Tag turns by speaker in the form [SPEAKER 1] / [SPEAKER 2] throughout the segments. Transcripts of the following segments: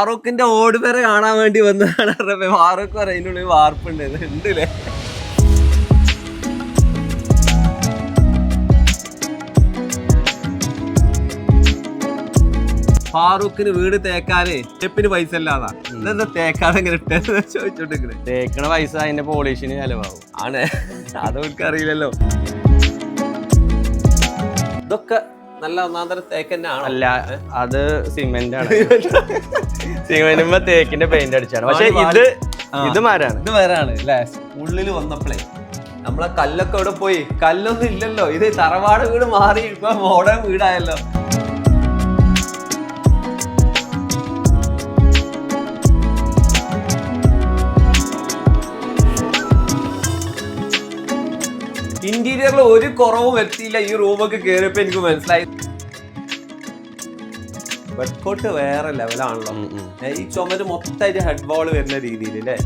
[SPEAKER 1] ഫാറൂഖിന്റെ ഓട് പേരെ കാണാൻ വേണ്ടി വന്നതാണ്. ഫാറൂഖ് പറയുന്നുള്ളിൽ വാർപ്പുണ്ട് ഉണ്ടല്ലേ. ഫാറൂഖിന് വീട് തേക്കാനേ സ്റ്റെപ്പിന് പൈസ ഇല്ലാതാ. ഇതെന്താ തേക്കാതെ ഇങ്ങനെ ഇട്ടെന്ന് ചോദിച്ചോണ്ടിരിക്കണേ.
[SPEAKER 2] തേക്കണ പൈസ അതിന്റെ പോളിഷിന് ചെലവാകും.
[SPEAKER 1] ആണ്, അതൊക്കെ അറിയില്ലല്ലോ. ഇതൊക്കെ നല്ല ഒന്നാന്തരം തേക്ക് തന്നെയാണ്.
[SPEAKER 2] അല്ല, അത് സിമെന്റ് ആണ്. സിമെന്റുമ്പോ തേക്കിന്റെ പെയിന്റ് അടിച്ചാണ്. പക്ഷെ ഇത് മരാണ്.
[SPEAKER 1] ഇത് മരാണ് അല്ലേ. ഉള്ളില് വന്നപ്പോഴേ നമ്മളെ കല്ലൊക്കെ ഇവിടെ പോയി. കല്ലൊന്നും ഇല്ലല്ലോ. ഇത് തറവാട് വീട് മാറി ഇപ്പൊ മോഡേൺ വീടായല്ലോ. ഇന്റീരിയറിൽ ഒരു കുറവും എത്തിയില്ല. ഈ റൂമൊക്കെ കയറിയപ്പോ എനിക്ക് മനസ്സിലായി ബെഡ്കോട്ട് വേറെ ലെവലാണല്ലോ. ഈ ചുമര് മൊത്തമായിട്ട് ഹെഡ് വാള് വരുന്ന രീതിയിൽ അല്ലേ.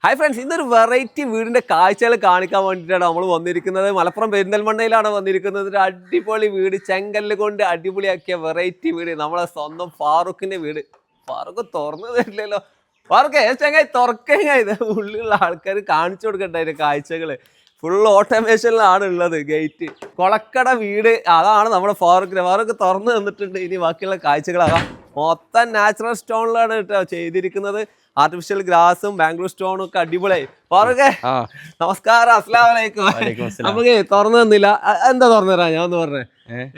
[SPEAKER 1] ഹായ് ഫ്രണ്ട്സ്, ഇന്നൊരു വെറൈറ്റി വീടിന്റെ കാഴ്ചകൾ കാണിക്കാൻ വേണ്ടിയിട്ടാണ് നമ്മൾ വന്നിരിക്കുന്നത്. മലപ്പുറം പെരിന്തൽമണ്ണയിലാണ് വന്നിരിക്കുന്നത്. ഒരു അടിപൊളി വീട്, ചെങ്കല്ല് കൊണ്ട് അടിപൊളിയാക്കിയ വെറൈറ്റി വീട്, നമ്മളെ സ്വന്തം ഫാറൂഖിന്റെ വീട്. ഫാറൂഖ് തുറന്നു തരില്ലല്ലോ. ഫാറൂഖ് ചങ്ങായി തുറക്കങ്ങായി. ഉള്ളിലുള്ള ആൾക്കാർ കാണിച്ചു കൊടുക്കട്ടെ അതിന്റെ കാഴ്ചകള്. ഫുൾ ഓട്ടോമേഷനിലാണ് ഉള്ളത്. ഗേറ്റ് കൊളക്കട വീട്, അതാണ് നമ്മുടെ ഫാറൂഖിന്. ഫാറൂഖ് തുറന്നു തന്നിട്ടുണ്ട്. ഇനി ബാക്കിയുള്ള കാഴ്ചകളാകാം. മൊത്തം നാച്ചുറൽ സ്റ്റോണിലാണ് കേട്ടോ ചെയ്തിരിക്കുന്നത്. ആർട്ടിഫിഷ്യൽ ഗ്രാസും ബാംഗ്ലൂർ സ്റ്റോണും ഒക്കെ അടിപൊളിയായി. ഫാറൂഖേ നമസ്കാരം, അസ്സലാമു അലൈക്കും. നമുക്ക് തുറന്നു തന്നില്ല. എന്താ തുറന്നു തരാ? ഞാൻ ഒന്ന് പറഞ്ഞേ,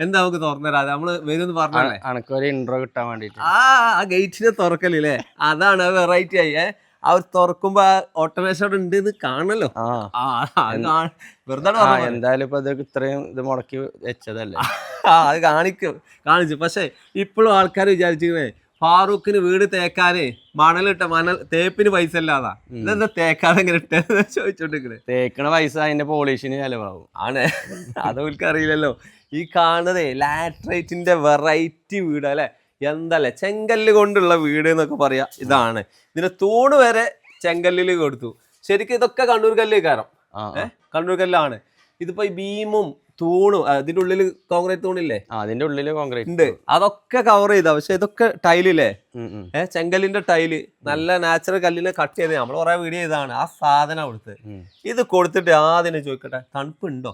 [SPEAKER 1] എന്താ നമുക്ക് തുറന്നു തരാ? നമ്മള് വരുമെന്ന് പറഞ്ഞേ.
[SPEAKER 2] അനക്കൊരു ഇൻട്രോ കിട്ടാൻ വേണ്ടിട്ട്
[SPEAKER 1] ആ ഗേറ്റിനെ തുറക്കലില്ലേ, അതാണ് വെറൈറ്റി ആയി. അവർ തുറക്കുമ്പോ ഓട്ടോമേഷൻ ഉണ്ട് എന്ന് കാണണല്ലോ. വെറുതെ
[SPEAKER 2] എന്തായാലും ഇപ്പൊ ഇത്രയും ഇത് മുടക്കി വെച്ചതല്ലേ.
[SPEAKER 1] അത് കാണിച്ചു. പക്ഷെ ഇപ്പോഴും ആൾക്കാർ വിചാരിച്ചിരുന്നേ ഫാറൂഖിന് വീട് തേക്കാനേ മണൽ തേപ്പിന് പൈസ ഇല്ലാതാ. ഇതെന്താ തേക്കാതെ ഇങ്ങനെ ഇട്ടെന്ന് ചോദിച്ചോണ്ടിരിക്കണേ.
[SPEAKER 2] തേക്കണ പൈസ അതിന്റെ പോളിഷിന് ചെലവാകും.
[SPEAKER 1] ആണ്, അതൊക്കെ അറിയില്ലല്ലോ. ഈ കാണുന്നതേ ലാറ്ററൈറ്റിന്റെ വെറൈറ്റി വീട് അല്ലെ. എന്തല്ലേ ചെങ്കല്ല് കൊണ്ടുള്ള വീട് എന്നൊക്കെ പറയാ. ഇതാണ് ഇതിന്റെ തൂണ് വരെ ചെങ്കല്ലില് കൊടുത്തു. ശരിക്കും ഇതൊക്കെ കണ്ണൂർ കല്ല് കാരണം കണ്ണൂർ കല്ലാണ്. ഇതിപ്പോ ഈ ബീമും തൂണും അതിന്റെ ഉള്ളില് കോൺക്രീറ്റ് തൂണില്ലേ,
[SPEAKER 2] അതിന്റെ ഉള്ളില് കോൺക്രീറ്റ്
[SPEAKER 1] ഉണ്ട്, അതൊക്കെ കവർ ചെയ്താ. പക്ഷെ ഇതൊക്കെ ടൈലില്ലേ, ചെങ്കല്ലിന്റെ ടൈല്, നല്ല നാച്ചുറൽ കല്ലിനെ കട്ട് ചെയ്ത് നമ്മൾ കുറെ വീഡിയോ ചെയ്താണ്. ആ സാധനം കൊടുത്ത് ഇത് കൊടുത്തിട്ട് ആദ്യം ചോദിക്കട്ടെ, തണുപ്പുണ്ടോ?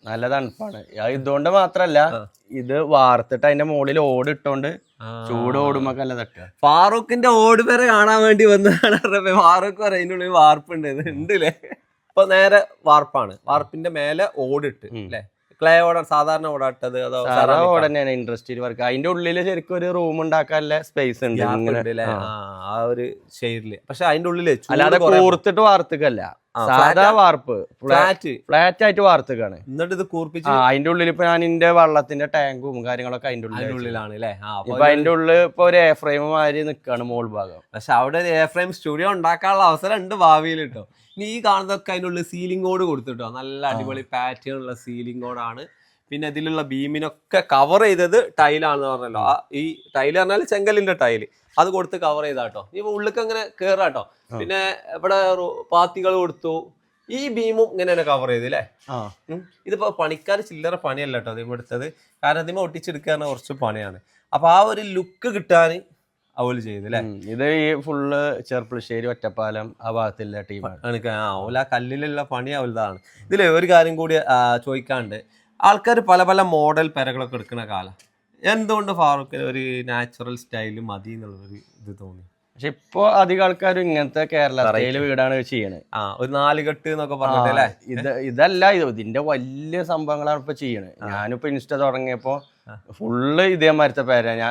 [SPEAKER 2] നല്ല തണുപ്പാണ്. ഇതുകൊണ്ട് മാത്രല്ല, ഇത് വാർത്തിട്ട് അതിന്റെ മുകളിൽ ഓട് ഇട്ടോണ്ട് ചൂട് ഓടുമ്പോ നല്ല തട്ടുക.
[SPEAKER 1] ഫാറൂഖിന്റെ ഓട് പേരെ കാണാൻ വേണ്ടി വന്നതാണ്. ഫാറൂഖ് പറയുന്ന ഉള്ളിൽ വാർപ്പുണ്ട് ഉണ്ടല്ലേ. ഇപ്പൊ നേരെ വാർപ്പാണ്. വാർപ്പിന്റെ മേലെ ഓടിട്ട് അല്ലെ. ക്ലേ ഓടാണ് സാധാരണ ഓടാട്ടത്.
[SPEAKER 2] അതോ ഓട് തന്നെയാണ് ഇൻഡസ്ട്രിയിൽ വർക്ക്. അതിന്റെ ഉള്ളില് ശരിക്കും ഒരു റൂം ഉണ്ടാക്കാനുള്ള സ്പേസ് ഉണ്ട്
[SPEAKER 1] ആ ഒരു ഷെയ്ഡില്. പക്ഷെ അതിന്റെ ഉള്ളില്
[SPEAKER 2] അല്ലാതെ കൂർത്തിട്ട് വാർത്തക്കല്ല, സാധാ വാർപ്പ് ഫ്ലാറ്റ് ആയിട്ട് വാർത്തക്കാണ്.
[SPEAKER 1] എന്നിട്ട് ഇത് കൂർപ്പിച്ച്
[SPEAKER 2] അതിന്റെ ഉള്ളിൽ ഇപ്പൊ ഞാൻ എന്റെ വെള്ളത്തിന്റെ ടാങ്കും കാര്യങ്ങളൊക്കെ അതിന്റെ
[SPEAKER 1] ഉള്ളിലാണ് അല്ലെ.
[SPEAKER 2] ഇപ്പൊ അതിന്റെ ഉള്ളിൽ ഇപ്പൊ ഒരു എ ഫ്രെയിം മാതിരി നിക്കാണ് മോൾ ഭാഗം.
[SPEAKER 1] പക്ഷെ അവിടെ ഒരു എ ഫ്രെയിം സ്റ്റുഡിയോ ഉണ്ടാക്കാനുള്ള അവസരം ഉണ്ട് ഭാവിയിൽ കേട്ടോ. ഇനി ഈ കാണുന്നതൊക്കെ അതിൻ്റെ ഉള്ളിൽ സീലിംഗ് ഓട് കൊടുത്തിട്ടോ, നല്ല അടിപൊളി പാറ്റേൺ ഉള്ള സീലിംഗ് ഓടാണ്. പിന്നെ ഇതിലുള്ള ബീമിനൊക്കെ കവർ ചെയ്തത് ടൈലാണെന്ന് പറഞ്ഞല്ലോ. ഈ ടൈല് പറഞ്ഞാൽ ചെങ്കലിന്റെ ടൈല്, അത് കൊടുത്ത് കവർ ചെയ്താട്ടോ. ഈ ഉള്ളിലേക്ക് അങ്ങനെ കേറാട്ടോ. പിന്നെ ഇവിടെ പാത്തികൾ കൊടുത്തു. ഈ ബീമും ഇങ്ങനെ കവർ ചെയ്ത് അല്ലേ. ഇതിപ്പോ പണിക്കാർ ചില്ലറ പണിയല്ല കേട്ടോ അതിമ എടുത്തത്. കാരണം അതിമ ഒട്ടിച്ചെടുക്കാൻ കുറച്ച് പണിയാണ്. അപ്പൊ ആ ഒരു ലുക്ക് കിട്ടാൻ അവല് ചെയ്ത് അല്ലേ.
[SPEAKER 2] ഇത് ഈ ഫുള്ള് ചെർപ്പുളശ്ശേരി ഒറ്റപ്പാലം ആ ഭാഗത്തുള്ള ടീമാണ്.
[SPEAKER 1] ഓല കല്ലിലുള്ള പണി അവലതാണ്. ഇതില് ഒരു കാര്യം കൂടി ചോദിക്കാണ്ട്, ആൾക്കാർ പല പല മോഡൽ പെരകളൊക്കെ എടുക്കുന്ന കാലം. എന്തുകൊണ്ട് ഫാറൂഖിന് ഒരു നാച്ചുറൽ സ്റ്റൈല് മതി എന്നുള്ളൊരു ഇത് തോന്നി?
[SPEAKER 2] പക്ഷെ ഇപ്പൊ അധികം ആൾക്കാരും ഇങ്ങനത്തെ കേരള സ്റ്റൈല് വീടാണ് ചെയ്യണത്.
[SPEAKER 1] ഒരു 4 കെട്ട് എന്നൊക്കെ പറഞ്ഞിട്ടല്ലേ.
[SPEAKER 2] ഇതല്ല, ഇതിന്റെ വലിയ സംഭവങ്ങളാണ് ഇപ്പൊ ചെയ്യണത്. ഞാനിപ്പോ ഇൻസ്റ്റ തുടങ്ങിയപ്പോ ഫുള്ള് ഇതേമാരത്തെ പേരാ.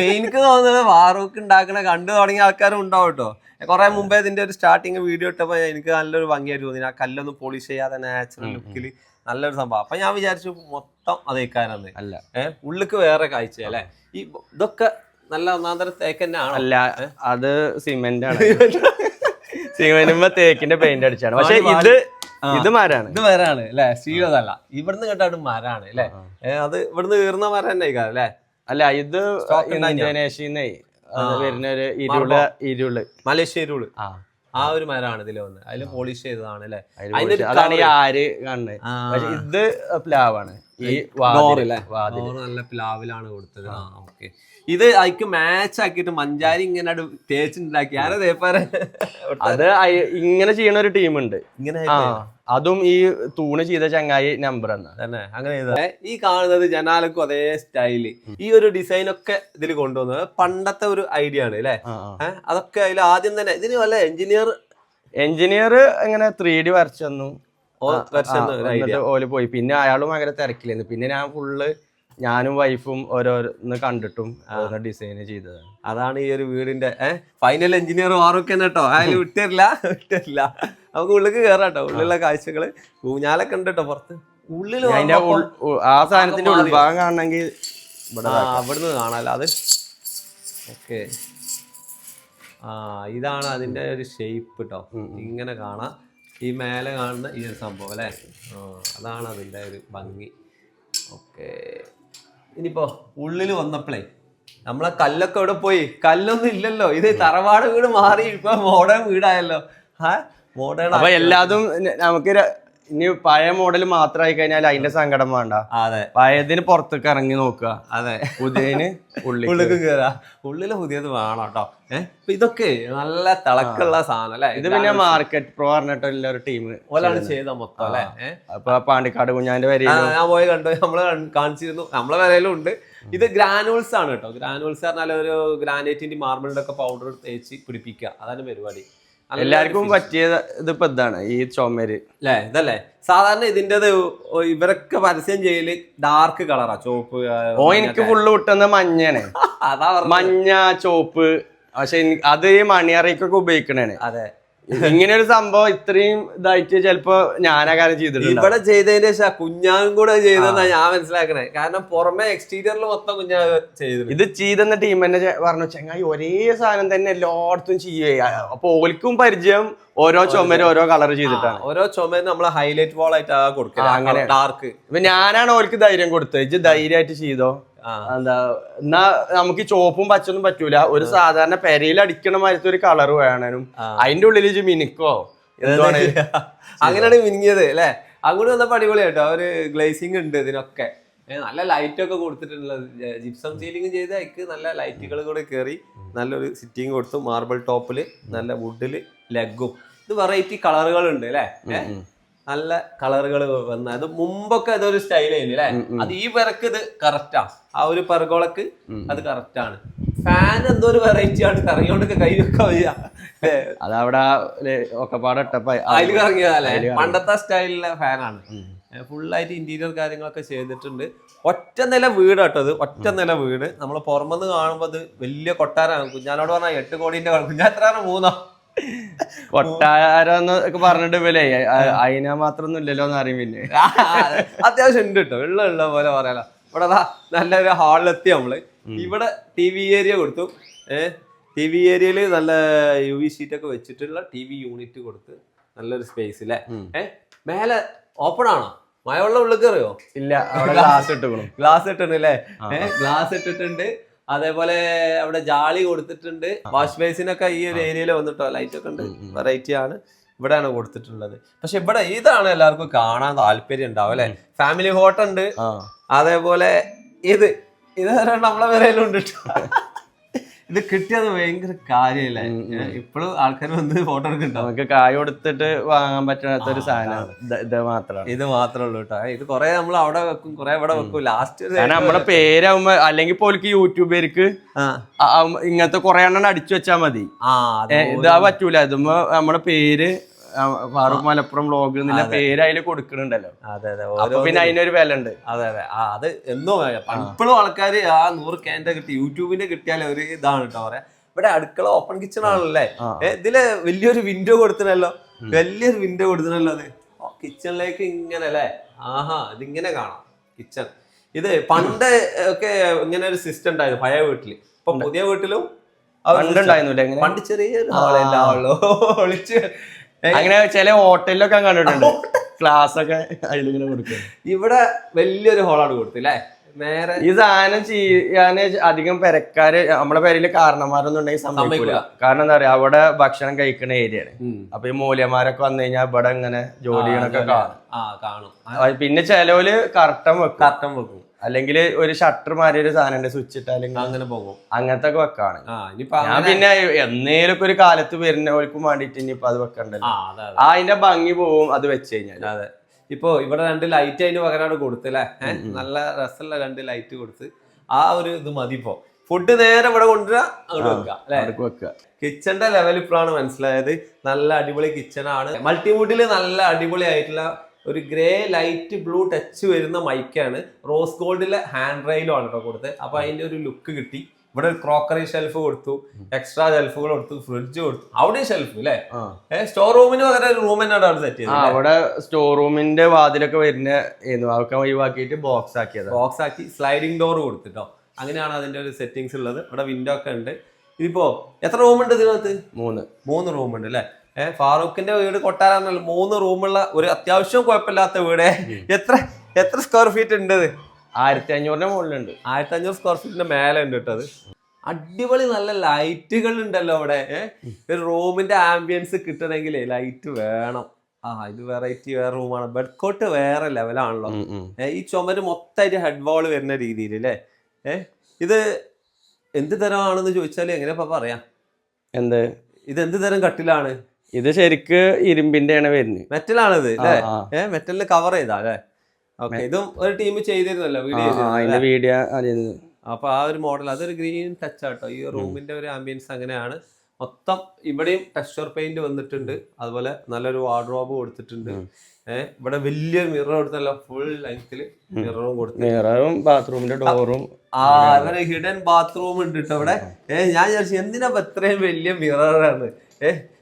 [SPEAKER 1] എനിക്ക് തോന്നുന്നത് ഫാറൂഖ് ഉണ്ടാക്കണ കണ്ടു തുടങ്ങിയ ആൾക്കാരും ഉണ്ടാവും കേട്ടോ. കുറെ മുമ്പേ ഇതിന്റെ ഒരു സ്റ്റാർട്ടിങ് വീഡിയോ ഇട്ടപ്പോ എനിക്ക് നല്ലൊരു ഭംഗിയായിട്ട് തോന്നി. ആ കല്ലൊന്നും പോളിഷ് ചെയ്യാതെ നാച്ചുറൽ ലുക്കിൽ നല്ലൊരു സംഭവം. അപ്പൊ ഞാൻ വിചാരിച്ചു മൊത്തം അതേക്കാരന്ന് അല്ല, ഉള്ളിക്ക് വേറെ കാഴ്ച അല്ലെ. ഈ ഇതൊക്കെ നല്ല ഒന്നാന്തരം തേക്ക് തന്നെയാണ്.
[SPEAKER 2] അല്ല, അത് സിമെന്റ് ആണ്. സിമെന്റുമ്പോ തേക്കിന്റെ പെയിന്റ് അടിച്ചാണ്. പക്ഷെ ഇത് മരാണ്.
[SPEAKER 1] ഇത് മരാണ് അല്ലെ, സ്റ്റീലല്ല. ഇവിടുന്ന് കേട്ടാണ് മരാണ് അല്ലെ. അത് ഇവിടുന്ന് കീറുന്ന മരം തന്നെ അല്ലേ.
[SPEAKER 2] അല്ല, ഇത് ഇന്തോനേഷ്യന്ന് വരുന്ന ഒരു ഇരുള്,
[SPEAKER 1] മലേഷ്യ ഇരുള്. ആ ഒരു മരമാണ് ഇതിൽ വന്നത്, അതിൽ പോളിഷ് ചെയ്തതാണ് അല്ലെ.
[SPEAKER 2] അതാണ് ഈ ആര് കാണുന്നത്. പക്ഷെ ഇത് പ്ലാവാണ്. ഈ
[SPEAKER 1] നല്ല പ്ലാവിലാണ് കൊടുത്തത്. ഓക്കെ, ഇത് അതിക്ക് മാച്ച് ആക്കിയിട്ട് മഞ്ചാരി ഇങ്ങനെ തേച്ചുണ്ടാക്കി ആരാ തേപ്പാര?
[SPEAKER 2] അത് ഇങ്ങനെ ചെയ്യണ ഒരു ടീമുണ്ട്.
[SPEAKER 1] ഇങ്ങനെ
[SPEAKER 2] അതും ഈ തൂണ് ചെയ്ത ചങ്ങായി നമ്പർ
[SPEAKER 1] തന്നെ അങ്ങനെ. ഈ കാണുന്നത് ജനാലക്കും അതേ സ്റ്റൈല്, ഈ ഒരു ഡിസൈൻ ഒക്കെ ഇതിൽ കൊണ്ടുവന്നത് പണ്ടത്തെ ഒരു ഐഡിയ ആണ് അല്ലെ. അതൊക്കെ അതിൽ ആദ്യം തന്നെ ഇതിന് വല്ല
[SPEAKER 2] എഞ്ചിനീയർ ഇങ്ങനെ 3D വരച്ചു ഓല് പോയി. പിന്നെ അയാളും ഭയങ്കര തിരക്കിലായിരുന്നു. പിന്നെ ഞാനും വൈഫും ഓരോന്ന് കണ്ടിട്ടും ഡിസൈൻ ചെയ്തതാണ്.
[SPEAKER 1] അതാണ് ഈ ഒരു വീടിന്റെ ഫൈനൽ എഞ്ചിനീയർ ആറൊക്കെ കേട്ടോ. അതിൽ വിട്ടില്ല. നമുക്ക് ഉള്ളിൽ കയറാട്ടോ. ഉള്ളിലുള്ള കാഴ്ചകള് ഊഞ്ഞാലൊക്കെ ഉണ്ട് കേട്ടോ പുറത്ത്. ഉള്ളിൽ
[SPEAKER 2] ആ സാധനത്തിന്റെ ഉൾഭാഗം കാണണമെങ്കിൽ
[SPEAKER 1] അവിടുന്ന് കാണാലോ അത്. ഓക്കെ, ഇതാണ് അതിന്റെ ഒരു ഷേപ്പ് കേട്ടോ. ഇങ്ങനെ കാണാം. ഈ മേലെ കാണുന്ന ഈ ഒരു സംഭവം അല്ലേ, അതാണ് അതിന്റെ ഒരു ഭംഗി. ഓക്കെ, ഇനിയിപ്പോ ഉള്ളില് വന്നപ്പോഴേ നമ്മളെ കല്ലൊക്കെ ഇവിടെ പോയി. കല്ലൊന്നും ഇല്ലല്ലോ, ഇത് തറവാട് വീട് മാറി ഇപ്പൊ മോഡേൺ വീടായല്ലോ. മോഡേൺ
[SPEAKER 2] അപ്പൊ എല്ലാതും നമുക്ക് ഇനി പഴയ മോഡൽ മാത്രമായി കഴിഞ്ഞാൽ അതിന്റെ സങ്കടം വേണ്ട.
[SPEAKER 1] അതെ,
[SPEAKER 2] പഴയതിന് പുറത്തേക്ക് ഇറങ്ങി നോക്കുക.
[SPEAKER 1] അതെ,
[SPEAKER 2] പുതിയതിന്
[SPEAKER 1] ഉള്ളിലേക്ക് കയറാ. ഉള്ളില് പുതിയത് വേണം കേട്ടോ. ഇതൊക്കെ നല്ല തിളക്കുള്ള സാധനം അല്ലെ.
[SPEAKER 2] ഇത് പിന്നെ മാർക്കറ്റ് പ്രോ പറഞ്ഞിട്ടുള്ള ഒരു ടീം
[SPEAKER 1] ഓലാണ് ചെയ്ത മൊത്തം അല്ലെ.
[SPEAKER 2] അപ്പൊ പാണ്ടിക്കാട് കുഞ്ഞാന്റെ വരെ
[SPEAKER 1] ഞാൻ പോയി കണ്ടു, നമ്മള് കാണിച്ചിരുന്നു. നമ്മളെ വരയിലും ഉണ്ട്. ഇത് ഗ്രാനുവൽസ് ആണ് കേട്ടോ. ഗ്രാനുവൽസ് പറഞ്ഞാൽ ഒരു ഗ്രാനൈറ്റിന്റെ മാർബിളിന്റെ ഒക്കെ പൗഡർ തേച്ച് പിടിപ്പിക്കുക, അതാണ് പരിപാടി.
[SPEAKER 2] എല്ലാവർക്കും പറ്റിയത് ഇതിപ്പോ ഇതാണ്, ഈ ചുമര്
[SPEAKER 1] അല്ലേ. ഇതല്ലേ സാധാരണ ഇതിൻ്റെത് ഇവരൊക്കെ പരസ്യം ചെയ്യല് ഡാർക്ക് കളറാ, ചോപ്പ്.
[SPEAKER 2] എനിക്ക് ഫുള്ള് വിട്ടുന്ന മഞ്ഞാണ്.
[SPEAKER 1] അതാ
[SPEAKER 2] മഞ്ഞ ചോപ്പ്. പക്ഷെ അത് ഈ മണിയറയ്ക്കൊക്കെ ഉപയോഗിക്കണേ.
[SPEAKER 1] അതെ,
[SPEAKER 2] ഇങ്ങനെ ഒരു സംഭവം ഇത്രയും ഇതായിട്ട് ചിലപ്പോ ഞാനാ കാര്യം ചെയ്തിട്ടുണ്ട്.
[SPEAKER 1] ഇവിടെ ചെയ്തതിന്റെ ശേഷം കുഞ്ഞാനും കൂടെ ചെയ്തെന്നാ ഞാൻ മനസ്സിലാക്കണേ. കാരണം പുറമെ എക്സ്റ്റീരിയറിൽ മൊത്തം കുഞ്ഞാ ചെയ്തു.
[SPEAKER 2] ഇത് ചെയ്തെന്ന ടീം തന്നെ പറഞ്ഞു, ചങ്ങായി ഒരേ സാധനം തന്നെ എല്ലായിടത്തും ചെയ്യുക. അപ്പൊ ഓൽക്കും പരിചയം ഓരോ ചുമരും ഓരോ കളർ ചെയ്തിട്ടാണ്.
[SPEAKER 1] ഓരോ ചുമരും നമ്മള് ഹൈലൈറ്റ് വാൾ ആയിട്ട് കൊടുക്കുക. അങ്ങനെ ഡാർക്ക്.
[SPEAKER 2] ഇപ്പൊ ഞാനാണ് ഓൽക്ക് ധൈര്യം കൊടുത്തത്. ഇത് ധൈര്യമായിട്ട് ചെയ്തോ. എന്താ എന്നാ നമുക്ക് ചോപ്പും പച്ചൊന്നും പറ്റൂല. ഒരു സാധാരണ പെരയിൽ അടിക്കണ മാതിരത്തെ ഒരു കളർ വേണം. അതിന്റെ ഉള്ളിൽ മിനിക്കോ
[SPEAKER 1] അങ്ങനെയാണ് മിനിങ്ങിയത് അല്ലെ. അങ്ങോട്ട് വന്നപ്പോ അടിപൊളിയായിട്ടോ. ഒരു ഗ്ലേസിംഗ് ഉണ്ട് ഇതിനൊക്കെ. നല്ല ലൈറ്റ് ഒക്കെ കൊടുത്തിട്ടുള്ളത്. ജിപ്സം സീലിംഗ് ചെയ്ത് അതിക്ക് നല്ല ലൈറ്റുകൾ കൂടെ കയറി നല്ലൊരു സിറ്റിംഗ് കൊടുത്തു. മാർബിൾ ടോപ്പില് നല്ല വുഡില് ലെഗും. ഇത് വെറൈറ്റി കളറുകൾ ഉണ്ട് അല്ലെ. നല്ല കളറുകൾ വന്ന അത് മുമ്പൊക്കെ അതൊരു സ്റ്റൈലായിരുന്നു അല്ലെ. അത് ഈ പെരക്ക് ഇത് കറക്റ്റാ. ആ ഒരു പെർഗോളക്ക് അത് കറക്റ്റാണ്. ഫാൻ എന്തോ ഒരു വെറൈറ്റി ആണ്. കറങ്ങിയോണ്ടൊക്കെ കൈ വെക്കാൻ വയ്യ.
[SPEAKER 2] അതവിടെ
[SPEAKER 1] അതിൽ കറങ്ങിയതല്ലേ. പണ്ടത്തെ സ്റ്റൈലിലെ ഫാനാണ്. ഫുള്ളായിട്ട് ഇന്റീരിയർ കാര്യങ്ങളൊക്കെ ചെയ്തിട്ടുണ്ട്. ഒറ്റ നില വീട് കേട്ടോ. അത് ഒറ്റ നില വീട്. നമ്മൾ പുറമെന്ന് കാണുമ്പോൾ അത് വലിയ കൊട്ടാരമാണ്. കുഞ്ഞാനോട് പറഞ്ഞാൽ 8 കോടിന്റെ കുഞ്ഞാൻ എത്ര 3
[SPEAKER 2] കൊട്ടാരം എന്നൊക്കെ പറഞ്ഞിട്ട് പോലെ അതിനാ മാത്രം ഒന്നും ഇല്ലല്ലോ എന്ന് അറിയും. പിന്നെ
[SPEAKER 1] അത്യാവശ്യം ഉണ്ട് കേട്ടോ. ഉള്ള പോലെ പറയാലോ. ഇവിടെ നല്ലൊരു ഹാളിലെത്തി നമ്മള്. ഇവിടെ TV ഏരിയ കൊടുത്തു. TV ഏരിയയില് നല്ല UV ഷീറ്റ് ഒക്കെ വെച്ചിട്ടുള്ള TV യൂണിറ്റ് കൊടുത്ത് നല്ലൊരു സ്പേസ് അല്ലേ. മേലെ ഓപ്പൺ ആണോ? മഴവെള്ളം ഉള്ളിൽ കയറിയോ?
[SPEAKER 2] ഇല്ല, ഗ്ലാസ് ഇട്ടിട്ടുണ്ട്.
[SPEAKER 1] ഗ്ലാസ് ഇട്ടിട്ടുണ്ട്. അതേപോലെ അവിടെ ജാളി കൊടുത്തിട്ടുണ്ട്. വാഷ് ബേസിനൊക്കെ ഈ ഒരു ഏരിയയിൽ വന്നിട്ടോ. ലൈറ്റ് ഒക്കെ ഉണ്ട്. വെറൈറ്റി ആണ്. ഇവിടെയാണ് കൊടുത്തിട്ടുള്ളത്. പക്ഷെ ഇവിടെ ഇതാണ് എല്ലാവർക്കും കാണാൻ താല്പര്യം ഉണ്ടാവും അല്ലെ. ഫാമിലി ഹോട്ടൽ ഉണ്ട്. അതേപോലെ ഇത് നമ്മളെ വരയിലുണ്ട്. ഇത് കിട്ടിയത് ഭയങ്കര കാര്യമല്ലേ. ഇപ്പോഴും ആൾക്കാർ വന്ന് ഫോട്ടോ എടുക്കുന്നുണ്ടാവും.
[SPEAKER 2] നമുക്ക് കായ് കൊടുത്തിട്ട് വാങ്ങാൻ പറ്റാത്ത ഒരു സാധനമാണ് ഇത് മാത്രമേ ഉള്ളൂ കേട്ടോ. ഇത് കുറെ നമ്മൾ അവിടെ വെക്കും, കുറെ ഇവിടെ വെക്കും. ലാസ്റ്റ് നമ്മുടെ പേരാകുമ്പോ അല്ലെങ്കിൽ പോലും യൂട്യൂബർക്ക് ഇങ്ങനത്തെ കുറെ എണ്ണം അടിച്ചു വെച്ചാൽ മതി. ഇതാ പറ്റൂല. ഇതുമ്പോ നമ്മുടെ പേര് ഫാറൂഖ് മലപ്പുറം വ്ളോഗ് എന്നുള്ള പേര് അതിൽ കൊടുക്കുന്നുണ്ടല്ലോ.
[SPEAKER 1] അതെ അതെ.
[SPEAKER 2] അപ്പൊ പിന്നെ അതിനൊരു വില ഉണ്ട്.
[SPEAKER 1] അതെ അതെ. അത് എന്തോ ഇപ്പോഴും ആൾക്കാര് ആ 100 ക്യാൻ്റെ കിട്ടി യൂട്യൂബിന്റെ കിട്ടിയാൽ ഒരു ഇതാണ് കേട്ടോ പറയാ. ഇവിടെ അടുക്കള ഓപ്പൺ കിച്ചൺ ആണല്ലേ. ഇതില് വലിയൊരു വിൻഡോ കൊടുത്തിനല്ലോ. വലിയൊരു വിൻഡോ കൊടുത്തിനല്ലോ. അത് കിച്ചണിലേക്ക് ഇങ്ങനെ അല്ലേ. ആഹാ, ഇതിങ്ങനെ കാണാം കിച്ചൺ. ഇത് പണ്ട് ഒക്കെ ഇങ്ങനെ ഒരു സിസ്റ്റം ഉണ്ടായിരുന്നു പഴയ വീട്ടില്. ഇപ്പൊ പുതിയ വീട്ടിലും പണ്ട് ചെറിയൊരു ഹാളല്ലോ ഒളിച്ച്.
[SPEAKER 2] അങ്ങനെ ചില ഹോട്ടലിലൊക്കെ കണ്ടിട്ടുണ്ട് ക്ലാസ് ഒക്കെ അതിലിങ്ങനെ കൊടുക്കുക.
[SPEAKER 1] ഇവിടെ വലിയൊരു ഹോളാണ് കൊടുത്തില്ലേ. നേരെ
[SPEAKER 2] ഈ സാധനം ചെയ്യാന് അധികം പെരക്കാര് നമ്മളെ പേരില് കാരണന്മാരൊന്നും ഉണ്ടെങ്കിൽ സമ്മതിക്കൂല. കാരണം എന്താ പറയാ, അവിടെ ഭക്ഷണം കഴിക്കുന്ന ഏരിയയാണ്. അപ്പൊ ഈ മൂല്യന്മാരൊക്കെ വന്നു കഴിഞ്ഞാൽ ഇവിടെ ഇങ്ങനെ ജോലി ചെയ്യണൊക്കെ
[SPEAKER 1] കാണും.
[SPEAKER 2] പിന്നെ ചിലവര് കർട്ടൻ വെക്കും, അല്ലെങ്കിൽ ഒരു ഷട്ടർ മാറി ഒരു സാധനം സ്വിച്ച് ഇട്ടാലും
[SPEAKER 1] അങ്ങനെ പോകും.
[SPEAKER 2] അങ്ങനത്തെ ഒക്കെ വെക്കാണ്. ഞാൻ പിന്നെ എന്നേലൊക്കെ ഒരു കാലത്ത് വരുന്നവർക്കും വേണ്ടിട്ട് ഇനിയിപ്പൊ അത് വെക്കണ്ടല്ലോ, അതിന്റെ ഭംഗി പോവും അത് വെച്ച് കഴിഞ്ഞാൽ.
[SPEAKER 1] അതെ, ഇപ്പൊ ഇവിടെ 2 ലൈറ്റ് അതിന് പകരമാണ് കൊടുത്തല്ലേ, നല്ല രസമുള്ള 2 ലൈറ്റ് കൊടുത്ത് ആ ഒരു ഇത് മതി. ഇപ്പൊ ഫുഡ് നേരെ ഇവിടെ കൊണ്ടുവരാ അങ്ങോട്ട് വെക്കുക. കിച്ചന്റെ ലെവൽ ഇപ്പോഴാണ് മനസ്സിലായത്. നല്ല അടിപൊളി കിച്ചൺ ആണ്. മൾട്ടിവുഡില് നല്ല അടിപൊളി ആയിട്ടുള്ള ഒരു ഗ്രേ ലൈറ്റ് ബ്ലൂ ടച്ച് വരുന്ന മൈക്കാണ്. റോസ് ഗോൾഡിലെ ഹാൻഡ് റെയിലും ആണ് കേട്ടോ കൊടുത്തത്. അപ്പൊ അതിന്റെ ഒരു ലുക്ക് കിട്ടി. ഇവിടെ ഒരു ക്രോക്കറി ഷെൽഫ് കൊടുത്തു, എക്സ്ട്രാ ഷെൽഫുകൾ കൊടുത്തു, ഫ്രിഡ്ജ് കൊടുത്തു, അവിടെയും ഷെൽഫ് അല്ലേ. സ്റ്റോർ റൂമിന് പകരം ഒരു റൂം തന്നെയാണ് അവിടെ സെറ്റ് ചെയ്തത്.
[SPEAKER 2] അവിടെ സ്റ്റോർ റൂമിന്റെ വാതിലൊക്കെ വരുന്ന അതൊക്കെ ഒഴിവാക്കിയിട്ട് ബോക്സ്
[SPEAKER 1] ആക്കി സ്ലൈഡിംഗ് ഡോർ കൊടുത്തിട്ടോ. അങ്ങനെയാണ് അതിന്റെ ഒരു സെറ്റിങ്സ് ഉള്ളത്. ഇവിടെ വിൻഡോ ഒക്കെ ഉണ്ട്. ഇതിപ്പോ എത്ര റൂം ഉണ്ട് ഇതിനകത്ത്? 3 റൂം ഉണ്ട് അല്ലെ. ഫാറൂഖിന്റെ വീട് കൊട്ടാരാന്നല്ലോ, 3 റൂമുള്ള ഒരു അത്യാവശ്യം കുഴപ്പമില്ലാത്ത വീട്. എത്ര സ്ക്വയർ ഫീറ്റ് ഉണ്ട്?
[SPEAKER 2] 1500 മുകളിലുണ്ട്.
[SPEAKER 1] 1500 സ്ക്വയർ ഫീറ്റിന്റെ മേലെ ഉണ്ട് കേട്ടത്. അടിപൊളി നല്ല ലൈറ്റുകൾ ഉണ്ടല്ലോ അവിടെ. ഒരു റൂമിന്റെ ആംബിയൻസ് കിട്ടണമെങ്കിൽ ലൈറ്റ് വേണം. ഇത് വെറൈറ്റി വേറെ റൂമാണ്. ബെഡ് കോട്ട് വേറെ ലെവലാണല്ലോ. ഈ ചുമര് മൊത്തമായിട്ട് ഹെഡ് വാള് വരുന്ന രീതിയിൽ അല്ലേ. ഇത് എന്ത് തരമാണെന്ന് ചോദിച്ചാല് എങ്ങനെയാ പറയാം? ഇത് എന്ത് തരം കട്ടിലാണ്?
[SPEAKER 2] ഇത് ശരിക്ക് ഇരുമ്പിന്റെ ആണ് വരുന്നത്.
[SPEAKER 1] മെറ്റലാണിത് അല്ലേ. മെറ്റലിന് കവർ ചെയ്താ അല്ലേ. ഓക്കെ, ഇതും ഒരു ടീം ചെയ്തിരുന്നല്ലോ വീഡിയോ. അപ്പൊ ആ ഒരു മോഡൽ, അതൊരു ഗ്രീൻ ടച്ച് ആട്ടോ. ഈ റൂമിന്റെ ഒരു ആംബിയൻസ് അങ്ങനെയാണ്. മൊത്തം ഇവിടെയും ടെക്സ്ചർ പെയിന്റ് വന്നിട്ടുണ്ട്. അതുപോലെ നല്ലൊരു വാർഡ്രോബ് കൊടുത്തിട്ടുണ്ട്. ഇവിടെ വലിയൊരു മിറർ കൊടുത്തല്ലോ, ഫുൾ ലെങ്തില് മിററും കൊടുത്തു.
[SPEAKER 2] മിററും ബാത്റൂമിന്റെ ഡോറും.
[SPEAKER 1] അവരെ ഹിഡൻ ബാത്റൂം ഉണ്ട് കേട്ടോ ഇവിടെ. ഞാൻ വിചാരിച്ചു എന്തിനാ ഇത്രയും വലിയ മിററാണ്.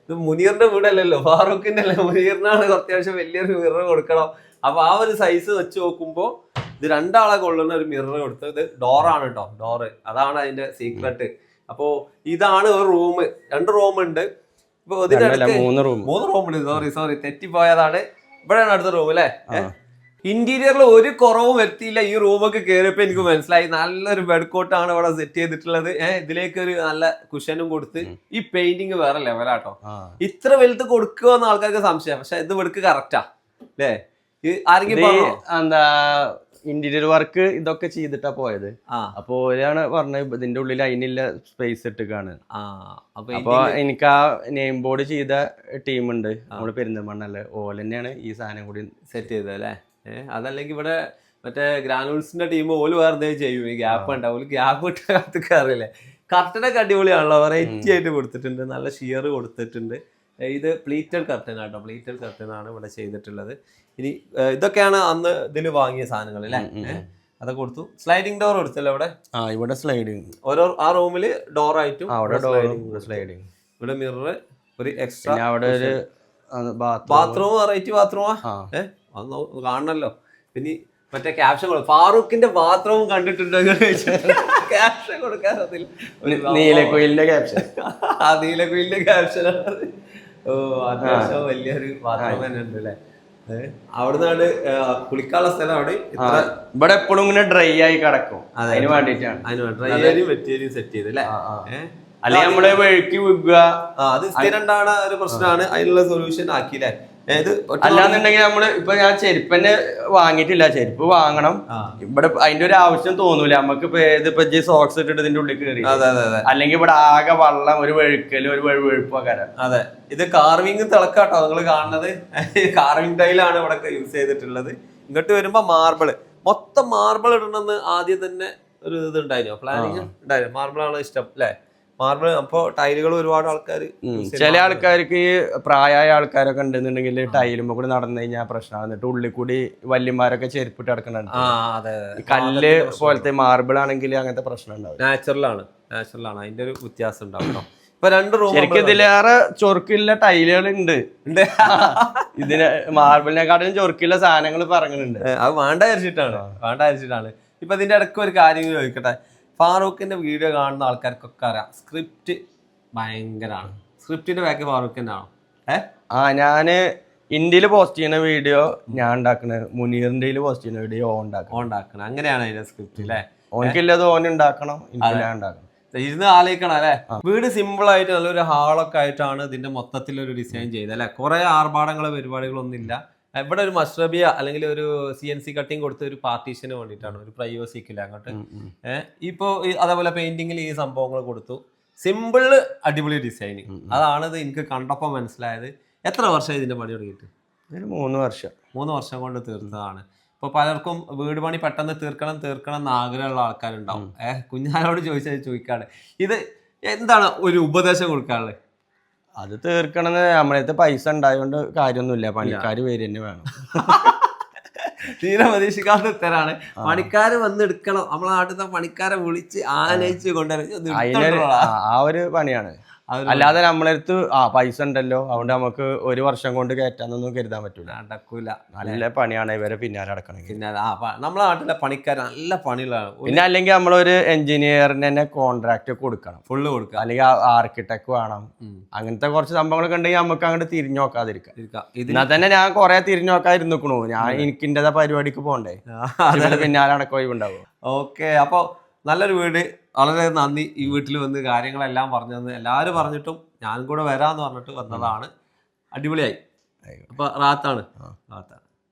[SPEAKER 1] ഇത് മുനീറിന്റെ വീടല്ലല്ലോ, ഫാറൂഖിന്റെ അല്ലേ. മുനീറിനാണ് അത്യാവശ്യം വലിയൊരു മിറർ കൊടുക്കണം. അപ്പൊ ആ ഒരു സൈസ് വെച്ച് നോക്കുമ്പോ ഇത് 2 ആളെ കൊള്ളുന്ന ഒരു മിറർ കൊടുത്ത്. ഇത് ഡോറാണ് കേട്ടോ, ഡോറ്. അതാണ് അതിന്റെ സീക്രട്ട്. അപ്പോ ഇതാണ് ഒരു റൂം. 2 റൂം ഉണ്ട്. ഇപ്പൊ 3 റൂം ഉണ്ട്. സോറി തെറ്റിപ്പോയതാണ്. ഇവിടെയാണ് അടുത്ത റൂം അല്ലേ. ഇന്റീരിയറിൽ ഒരു കുറവും വരുത്തിയില്ല. ഈ റൂമൊക്കെ കയറിയപ്പോ എനിക്ക് മനസ്സിലായി നല്ലൊരു ബെഡ് കോട്ടാണ് ഇവിടെ സെറ്റ് ചെയ്തിട്ടുള്ളത്. ഇതിലേക്ക് ഒരു നല്ല കുഷനും കൊടുത്ത്. ഈ പെയിന്റിങ് വേറെ ലെവലാട്ടോ. ഇത്ര വലുത് കൊടുക്കുക എന്ന ആൾക്കാർക്ക് സംശയം, പക്ഷെ ഇത് വെടുക്ക് കറക്റ്റാ അല്ലേ.
[SPEAKER 2] എന്താ ഇന്റീരിയർ വർക്ക് ഇതൊക്കെ ചെയ്തിട്ടാ പോയത്. അപ്പൊ ഒരാണ് പറഞ്ഞത് ഇതിന്റെ ഉള്ളിൽ അതിനുള്ള സ്പേസ് ഇട്ടിക്കാണ്. അപ്പൊ എനിക്ക് ആ നെയിം ബോർഡ് ചെയ്ത ടീമുണ്ട് നമ്മള് പെരിന്തൽമണ്ണല്ലേ, ഓല തന്നെയാണ് ഈ സാധനം കൂടി
[SPEAKER 1] സെറ്റ് ചെയ്തത് അല്ലേ. അതല്ലെങ്കിൽ ഇവിടെ മറ്റേ ഗ്രാനുൾസിന്റെ ടീം ഓല് വേറെ എന്തെങ്കിലും ചെയ്യും. ഈ ഗ്യാപ്പ് ഉണ്ടാവും, ഗ്യാപ്പ് ഇട്ട കത്തിക്കാറില്ലേ. കർട്ടനൊക്കെ അടിപൊളിയാണല്ലോ, വെറൈറ്റി ആയിട്ട് കൊടുത്തിട്ടുണ്ട്. നല്ല ഷിയർ കൊടുത്തിട്ടുണ്ട്. ഇത് പ്ലീറ്റഡ് കർട്ടൻ ആട്ടോ, പ്ലീറ്റഡ് കർട്ടൻ ആണ് ഇവിടെ ചെയ്തിട്ടുള്ളത്. ഇനി ഇതൊക്കെയാണ് അന്ന് ഇതിൽ വാങ്ങിയ സാധനങ്ങൾ അല്ലേ. അതൊക്കെ കൊടുത്തു. സ്ലൈഡിംഗ് ഡോർ കൊടുത്തല്ലോ ഇവിടെ.
[SPEAKER 2] ഇവിടെ സ്ലൈഡിങ്
[SPEAKER 1] ഓരോ ആ റൂമില് ഡോർ ആയിട്ടും
[SPEAKER 2] സ്ലൈഡിങ്.
[SPEAKER 1] ഇവിടെ മിറർ, ഒരു എക്സ്ട്രാ.
[SPEAKER 2] അവിടെ ഒരു
[SPEAKER 1] ബാത്റൂം, വെറൈറ്റി ബാത്റൂമാ. അത് കാണണല്ലോ. പിന്നെ മറ്റേ ക്യാപ്ഷൻ കൊടുക്കും, ഫാറൂഖിന്റെ ബാത്റൂം കണ്ടിട്ടുണ്ടോ ക്യാപ്ഷൻ കൊടുക്കാറില്ല.
[SPEAKER 2] നീലക്കുയിലിന്റെ ക്യാപ്ഷൻ.
[SPEAKER 1] നീലക്കുയിലിന്റെ ക്യാപ്ഷനാണ്. അത്യാവശ്യം വലിയൊരു ബാത്റൂം തന്നെ ഉണ്ട് അല്ലേ. അവിടുന്നാണ് കുളിക്കാനുള്ള സ്ഥലം. അവിടെ
[SPEAKER 2] ഇവിടെ എപ്പോഴും ഇങ്ങനെ ഡ്രൈ ആയി കിടക്കും. അതിന് വേണ്ടിട്ടാണ്
[SPEAKER 1] ഡ്രൈ ഏരിയയും വെറ്റ് ഏരിയയും സെറ്റ് ചെയ്ത് അല്ലേ.
[SPEAKER 2] അല്ലെങ്കിൽ നമ്മള് വഴുക്കി വിൽക്കുക,
[SPEAKER 1] അത് സ്ഥിരം ഉണ്ടാകുന്ന ഒരു പ്രശ്നമാണ്. അതിനുള്ള സൊല്യൂഷൻ ആക്കിയില്ലേ.
[SPEAKER 2] അല്ലാന്നുണ്ടെങ്കിൽ നമ്മള് ഇപ്പൊ ഞാൻ ചെരുപ്പ് തന്നെ വാങ്ങിയിട്ടില്ല, ചെരുപ്പ് വാങ്ങണം. ഇവിടെ അതിന്റെ ഒരു ആവശ്യം തോന്നൂല നമുക്ക്. ഇതിപ്പോ സോക്സ് ഇട്ടിട്ട് ഇതിന്റെ ഉള്ളിൽ കയറി, അല്ലെങ്കിൽ ഇവിടെ ആകെ വെള്ളം, ഒരു വെഴുക്കലും ഒരു വെഴുപ്പൊക്കാരം.
[SPEAKER 1] അതെ, ഇത് കാർവിംഗ് തിളക്കാട്ടോ നിങ്ങൾ കാണുന്നത്. കാർവിംഗ് ടൈലാണ് ഇവിടെ യൂസ് ചെയ്തിട്ടുള്ളത്. ഇങ്ങോട്ട് വരുമ്പോ മാർബിള്, മൊത്തം മാർബിൾ ഇടണമെന്ന് ആദ്യം തന്നെ ഒരു ഇത് ഉണ്ടായിരുന്നു, പ്ലാനിങ് ഉണ്ടായിരുന്നു. മാർബിളാണ് ഇഷ്ടം അല്ലെ. മാർബിൾ. അപ്പൊ ടൈലുകൾ ഒരുപാട് ആൾക്കാർ,
[SPEAKER 2] ചില ആൾക്കാർക്ക് ഈ പ്രായമായ ആൾക്കാരൊക്കെ ഉണ്ടെന്നുണ്ടെങ്കിൽ ടൈലുമ്പോ കൂടി നടന്നു കഴിഞ്ഞാൽ പ്രശ്നമാണ്. എന്നിട്ട് ഉള്ളിൽ കൂടി വല്യമാരൊക്കെ ചെരുപ്പിട്ട് കിടക്കുന്നുണ്ട്. കല്ല് പോലത്തെ മാർബിൾ ആണെങ്കിൽ അങ്ങനത്തെ പ്രശ്നം ഉണ്ടാവും.
[SPEAKER 1] നാച്ചുറലാണ് അതിന്റെ ഒരു വ്യത്യാസം ഉണ്ടാവും. ഇപ്പൊ 2 റൂം
[SPEAKER 2] ശരിക്കും ഇതിലേറെ ചൊറുക്കില്ല ടൈലുകൾ ഉണ്ട്. ഇതിന് മാർബിളിനെക്കാട്ടിലും ചൊറുക്കില്ല സാധനങ്ങൾ പറയുന്നുണ്ട്.
[SPEAKER 1] അത് വേണ്ടായിരിച്ചിട്ടാണ്. ഇപ്പൊ ഇതിന്റെ ഇടയ്ക്ക് ഒരു കാര്യം ചോദിക്കട്ടെ. ഫാറൂഖിന്റെ വീഡിയോ കാണുന്ന ആൾക്കാർക്കൊക്കെ അറിയാം, സ്ക്രിപ്റ്റ് ഭയങ്കരമാണ്. സ്ക്രിപ്റ്റിന്റെ ബാക്ക് ഫാറൂഖിന്റെ ആണോ?
[SPEAKER 2] ഞാന് ഇന്ത്യയിൽ പോസ്റ്റ് ചെയ്യുന്ന വീഡിയോ ഞാൻ ഉണ്ടാക്കണത്, മുനീറിന്റെ പോസ്റ്റ് ചെയ്യുന്ന വീഡിയോ
[SPEAKER 1] ഉണ്ടാക്കണം. അങ്ങനെയാണ് അതിന്റെ സ്ക്രിപ്റ്റ് അല്ലേ?
[SPEAKER 2] ഓനിക്കില്ലത് ഓൻ ഉണ്ടാക്കണം, എനിക്കില്ല ഉണ്ടാക്കണം.
[SPEAKER 1] ഇരുന്ന് ആലോചിക്കണം അല്ലെ. വീട് സിമ്പിൾ ആയിട്ട് നല്ലൊരു ഹാളൊക്കെ ആയിട്ടാണ് ഇതിന്റെ മൊത്തത്തിലൊരു ഡിസൈൻ ചെയ്തത് അല്ലെ. കുറെ ആർഭാടങ്ങളോ പരിപാടികളൊന്നും ഇല്ല. ഇവിടെ ഒരു മഷ്റബിയ അല്ലെങ്കിൽ ഒരു CNC കട്ടിങ് കൊടുത്ത ഒരു പാർട്ടീഷന് വേണ്ടിയിട്ടാണ്, ഒരു പ്രൈവസിക്കില്ല അങ്ങോട്ട്. ഇപ്പോ അതേപോലെ പെയിന്റിങ്ങിൽ ഈ സംഭവങ്ങൾ കൊടുത്തു. സിമ്പിൾ അടിപൊളി ഡിസൈൻ. അതാണ് ഇത് എനിക്ക് കണ്ടപ്പോ മനസ്സിലായത്. എത്ര വർഷം ഇതിന്റെ പണി തുടങ്ങിയിട്ട്?
[SPEAKER 2] 3 വർഷം.
[SPEAKER 1] 3 വർഷം കൊണ്ട് തീർത്തതാണ്. ഇപ്പൊ പലർക്കും വീട് പണി പെട്ടെന്ന് തീർക്കണം എന്ന് ആഗ്രഹമുള്ള ആൾക്കാരുണ്ടാവും. കുഞ്ഞാനോട് ചോദിക്കാണ്, ഇത് എന്താണ് ഒരു ഉപദേശം കൊടുക്കാനുള്ളത്?
[SPEAKER 2] അത് തീർക്കണമെന്ന് നമ്മളടുത്ത് പൈസ ഉണ്ടായതുകൊണ്ട് കാര്യമൊന്നുമില്ല, പണിക്കാര് പേര് തന്നെ വേണം.
[SPEAKER 1] തീരെ പ്രതീക്ഷിക്കാത്ത ഉത്തരാണ്. പണിക്കാര് വന്ന് എടുക്കണം. നമ്മളെ നാട്ടിലത്തെ പണിക്കാരെ വിളിച്ച് ആനയിച്ച് കൊണ്ടുവരും.
[SPEAKER 2] ആ ഒരു പണിയാണ്. അല്ലാതെ നമ്മളടുത്ത് പൈസ ഉണ്ടല്ലോ അതുകൊണ്ട് നമുക്ക് 1 വർഷം കൊണ്ട് കയറ്റാന്നൊന്നും കരുതാൻ പറ്റൂല, നടക്കൂല. നല്ല പണിയാണ് ഇവരെ പിന്നാലെ നടക്കണമെങ്കിൽ.
[SPEAKER 1] നമ്മളെ നാട്ടിലെ പണിക്കാർ നല്ല പണികളാണ്. പിന്നെ
[SPEAKER 2] അല്ലെങ്കിൽ നമ്മളൊരു എഞ്ചിനീയറിന് തന്നെ കോൺട്രാക്ട് കൊടുക്കണം,
[SPEAKER 1] ഫുള്ള് കൊടുക്കുക.
[SPEAKER 2] അല്ലെങ്കിൽ ആർക്കിടെക്ട് വേണം. അങ്ങനത്തെ കുറച്ച് സംഭവങ്ങളൊക്കെ ഉണ്ടെങ്കിൽ നമുക്ക് അങ്ങോട്ട് തിരിഞ്ഞു നോക്കാതിരിക്കാം. എന്നാൽ തന്നെ ഞാൻ കുറെ തിരിഞ്ഞു നോക്കാതിരുന്നിക്കണു. എനിക്കിൻ്റെതാ പരിപാടിക്ക് പോകണ്ടേ, പിന്നാലെ നടക്കുകയുണ്ടാവും.
[SPEAKER 1] ഓക്കെ, അപ്പൊ നല്ലൊരു വീട്. വളരെ നന്ദി ഈ വീട്ടിൽ വന്ന് കാര്യങ്ങളെല്ലാം പറഞ്ഞു തന്ന്. എല്ലാവരും പറഞ്ഞിട്ടും ഞാൻ കൂടെ വരാന്ന് പറഞ്ഞിട്ട് വന്നതാണ്. അടിപൊളിയായി. അപ്പൊ റാത്താണ്.